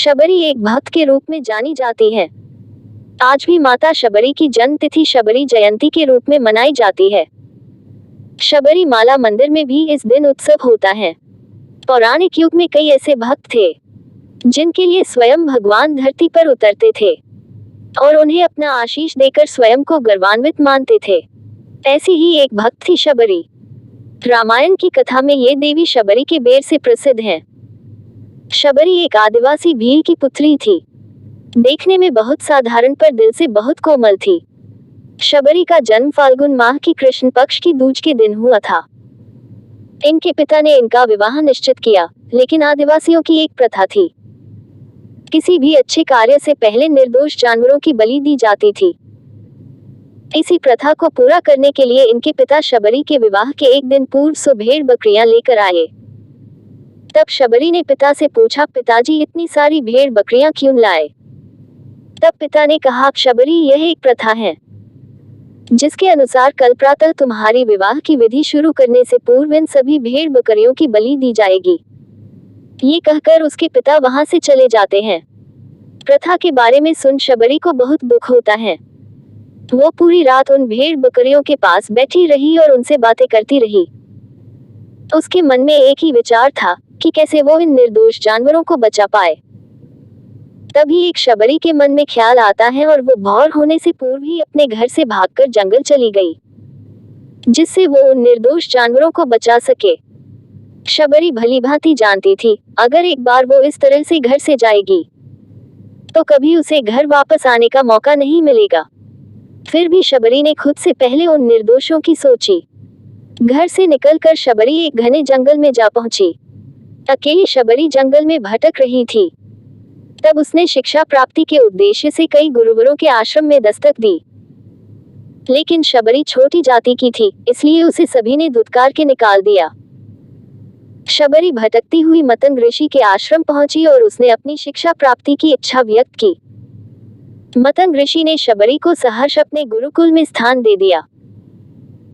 शबरी एक भक्त के रूप में जानी जाती है। आज भी माता शबरी की जन्म तिथि शबरी जयंती के रूप में मनाई जाती है। शबरी माला मंदिर में भी इस दिन उत्सव होता है। पौराणिक युग में कई ऐसे भक्त थे जिनके लिए स्वयं भगवान धरती पर उतरते थे और उन्हें अपना आशीष देकर स्वयं को गर्वान्वित मानते थे। ऐसी ही एक भक्त थी शबरी। रामायण की कथा में ये देवी शबरी के बेर से प्रसिद्ध हैं। शबरी एक आदिवासी भील की पुत्री थी। देखने में बहुत साधारण पर दिल से बहुत कोमल थी। शबरी का जन्म फाल्गुन माह की कृष्ण पक्ष की दूज के दिन हुआ था। इनके पिता ने इनका विवाह निश्चित किया, लेकिन आदिवासियों की एक प्रथा थी। किसी भी अच्छे कार्य से पहले निर्दोष जानवरों की बलि दी जाती थी। इसी प्रथा को पूरा करने के लिए इनके पिता शबरी के विवाह के एक दिन पूर्व 100 भेड़ बकरियां लेकर आए। तब शबरी ने पिता से पूछा, पिताजी इतनी सारी भेड़ बकरियां क्यों लाए? तब पिता ने कहा, शबरी यह एक प्रथा है जिसके अनुसार कल प्रातः तुम्हारी विवाह की विधि शुरू करने से पूर्व इन सभी भेड़ बकरियों की बलि दी जाएगी। ये कहकर उसके पिता वहां से चले जाते हैं। प्रथा के बारे में सुन शबरी को बहुत दुख होता है। वो पूरी रात उन भेड़ बकरियों के पास बैठी रही और उनसे बातें करती रही। उसके मन में एक ही विचार था कि कैसे वो इन निर्दोष जानवरों को बचा पाए। तभी एक शबरी के मन में ख्याल आता है और वो भोर होने से पूर्व ही अपने घर से भागकर जंगल चली गई, जिससे वो उन निर्दोष जानवरों को बचा सके। शबरी भलीभांति जानती थी, अगर एक बार वो इस तरह से घर से जाएगी तो कभी उसे घर वापस आने का मौका नहीं मिलेगा। फिर भी शबरी ने खुद से पहले उन निर्दोषों की सोची। घर से निकलकर शबरी एक घने जंगल में जा पहुंची। अकेली शबरी जंगल में भटक रही थी। तब उसने शिक्षा प्राप्ति के उद्देश्य से कई गुरुवरों के आश्रम में दस्तक दी, लेकिन शबरी छोटी जाति की थी, इसलिए उसे सभी ने धुतकार के निकाल दिया। शबरी भटकती हुई मतंग ऋषि के आश्रम पहुंची और उसने अपनी शिक्षा प्राप्ति की इच्छा व्यक्त की। मतंग ऋषि ने शबरी को सहर्ष अपने गुरुकुल में स्थान दे दिया।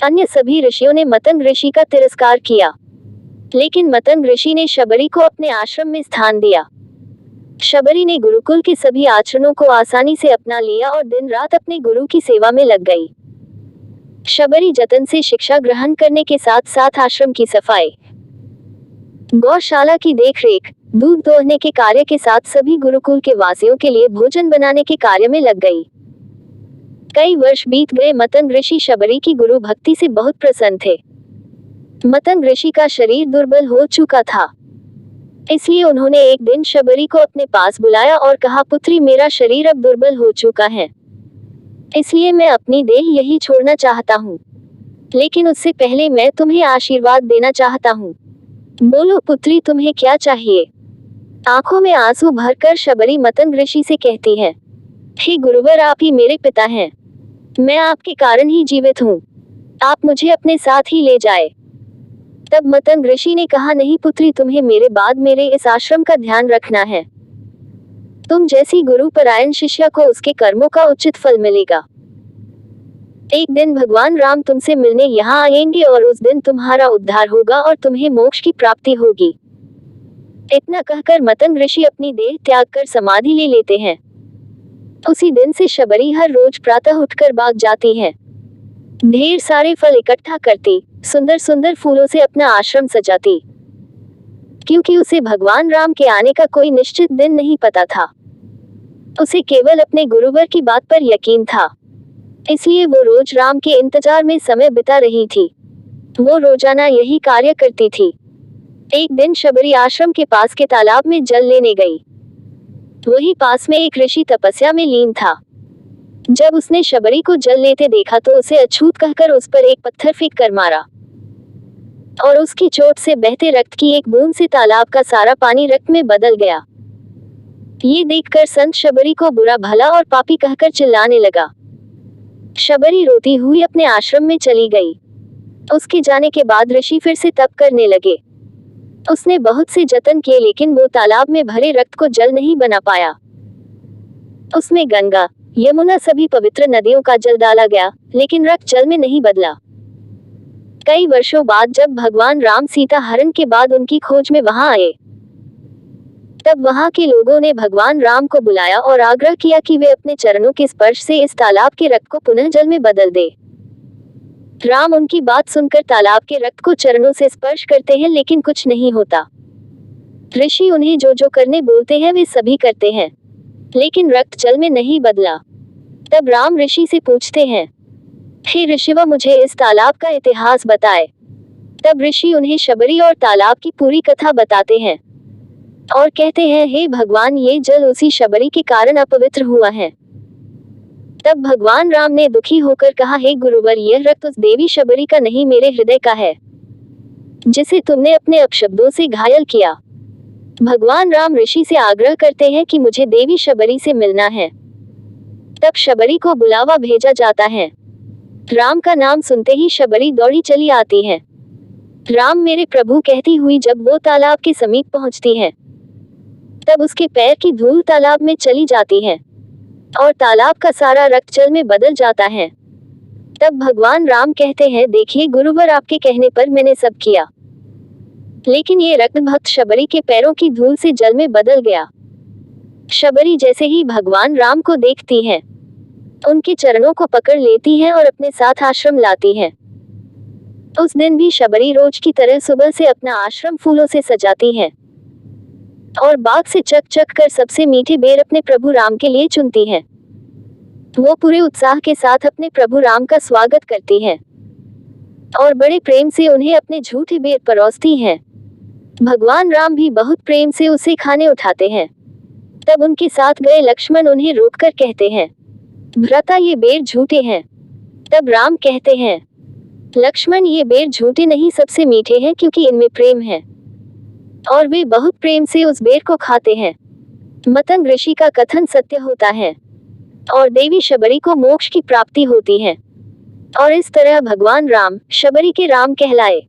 अन्य सभी ऋषियों ने मतंग ऋषि का तिरस्कार किया, लेकिन मतंग ऋषि ने शबरी को अपने आश्रम में स्थान दिया। शबरी ने गुरुकुल के सभी आचरणों को आसानी से अपना लिया और दिन रात अपने गुरु की सेवा में लग गई। शबरी जतन से शिक्षा ग्रहण करने के साथ साथ आश्रम की सफाई, गौशाला की देखरेख, दूध दोहने के कार्य के साथ सभी गुरुकुल के वासियों के लिए भोजन बनाने के कार्य में लग गई। कई वर्ष बीत गए। मतंग ऋषि शबरी की गुरु भक्ति से बहुत प्रसन्न थे। मतंग ऋषि का शरीर दुर्बल हो चुका था, इसलिए उन्होंने एक दिन शबरी को अपने पास बुलाया और कहा, पुत्री, मेरा शरीर अब दुर्बल हो चुका है, इसलिए मैं अपनी देह यही छोड़ना चाहता हूँ, लेकिन उससे पहले मैं तुम्हें आशीर्वाद देना चाहता हूँ। बोलो पुत्री, तुम्हें क्या चाहिए? आंखों में आंसू भरकर शबरी मतंग ऋषि से कहती है, हे गुरुवर, आप ही मेरे पिता हैं। मैं आपके कारण ही जीवित हूँ। आप मुझे अपने साथ ही ले जाए। तब मतंग ऋषि ने कहा, नहीं पुत्री, तुम्हें मेरे बाद मेरे इस आश्रम का ध्यान रखना है। तुम जैसी गुरु परायण शिष्या को उसके कर्मों का उचित फल मिलेगा। एक दिन भगवान राम तुमसे मिलने यहाँ आएंगे और उस दिन तुम्हारा उद्धार होगा और तुम्हें मोक्ष की प्राप्ति होगी। इतना कहकर मतंग ऋषि अपनी देह त्याग कर समाधि ले लेते हैं। उसी दिन से शबरी हर रोज प्रातः उठकर बाग जाती है। ढेर सारे फल इकट्ठा करती, सुंदर सुंदर फूलों से अपना आश्रम सजाती। क्योंकि उसे भगवान राम के आने का कोई निश्चित दिन नहीं पता था, उसे केवल अपने गुरुवर की बात पर यकीन था, इसलिए वो रोज राम के इंतजार में समय बिता रही थी। वो रोजाना यही कार्य करती थी। एक दिन शबरी आश्रम के पास के तालाब में जल लेने गई। वही पास में एक ऋषि तपस्या में लीन था। जब उसने शबरी को जल लेते देखा तो उसे अछूत कहकर उस पर एक पत्थर फेंक कर मारा और उसकी चोट से बहते रक्त की एक बूंद से तालाब का सारा पानी रक्त में बदल गया। ये देखकर संत शबरी को बुरा भला और पापी कहकर चिल्लाने लगा। शबरी रोती हुई अपने आश्रम में चली गई। उसके जाने के बाद ऋषि फिर से तप करने लगे। उसने बहुत से जतन किए, लेकिन वो तालाब में भरे रक्त को जल नहीं बना पाया। उसमें गंगा, यमुना सभी पवित्र नदियों का जल डाला गया, लेकिन रक्त जल में नहीं बदला। कई वर्षों बाद जब भगवान राम सीता हरण के बाद उनकी खोज में वहां आए, तब वहां के लोगों ने भगवान राम को बुलाया और आग्रह किया कि वे अपने चरणों के स्पर्श से इस तालाब के रक्त को पुनः जल में बदल दे। राम उनकी बात सुनकर तालाब के रक्त को चरणों से स्पर्श करते हैं, लेकिन कुछ नहीं होता। ऋषि उन्हें जो जो करने बोलते हैं वे सभी करते हैं, लेकिन रक्त जल में नहीं बदला। तब राम ऋषि से पूछते हैं, हे ऋषिवा, मुझे इस तालाब का इतिहास बताए। तब ऋषि उन्हें शबरी और तालाब की पूरी कथा बताते हैं और कहते हैं, हे भगवान, ये जल उसी शबरी के कारण अपवित्र हुआ है। तब भगवान राम ने दुखी होकर कहा, हे गुरुवर, यह रक्त उस देवी शबरी का नहीं, मेरे हृदय का है, जिसे तुमने अपने अपशब्दों से घायल किया। भगवान राम ऋषि से आग्रह करते हैं कि मुझे देवी शबरी से मिलना है। तब शबरी को बुलावा भेजा जाता है। राम का नाम सुनते ही शबरी दौड़ी चली आती है। राम, मेरे प्रभु, कहती हुई जब वो तालाब के समीप पहुंचती है, तब उसके पैर की धूल तालाब में चली जाती है और तालाब का सारा रक्त जल में बदल जाता है। तब भगवान राम कहते हैं, देखिए गुरुवर, आपके कहने पर मैंने सब किया, लेकिन ये रक्त भक्त शबरी के पैरों की धूल से जल में बदल गया। शबरी जैसे ही भगवान राम को देखती है, उनके चरणों को पकड़ लेती है और अपने साथ आश्रम लाती है। उस दिन भी शबरी रोज की तरह सुबह से अपना आश्रम फूलों से सजाती है और बाग से चक चक कर सबसे मीठे बेर अपने प्रभु राम के लिए चुनती है। वो पूरे उत्साह के साथ अपने प्रभु राम का स्वागत करती है और बड़े प्रेम से उन्हें अपने झूठे बेर परोसती है। भगवान राम भी बहुत प्रेम से उसे खाने उठाते हैं। तब उनके साथ गए लक्ष्मण उन्हें रोककर कहते हैं, भ्राता, ये बेर झूठे हैं। तब राम कहते हैं, लक्ष्मण, ये बेर झूठे नहीं, सबसे मीठे हैं, क्योंकि इनमें प्रेम है। और वे बहुत प्रेम से उस बेर को खाते हैं। मतंग ऋषि का कथन सत्य होता है और देवी शबरी को मोक्ष की प्राप्ति होती है। और इस तरह भगवान राम शबरी के राम कहलाए।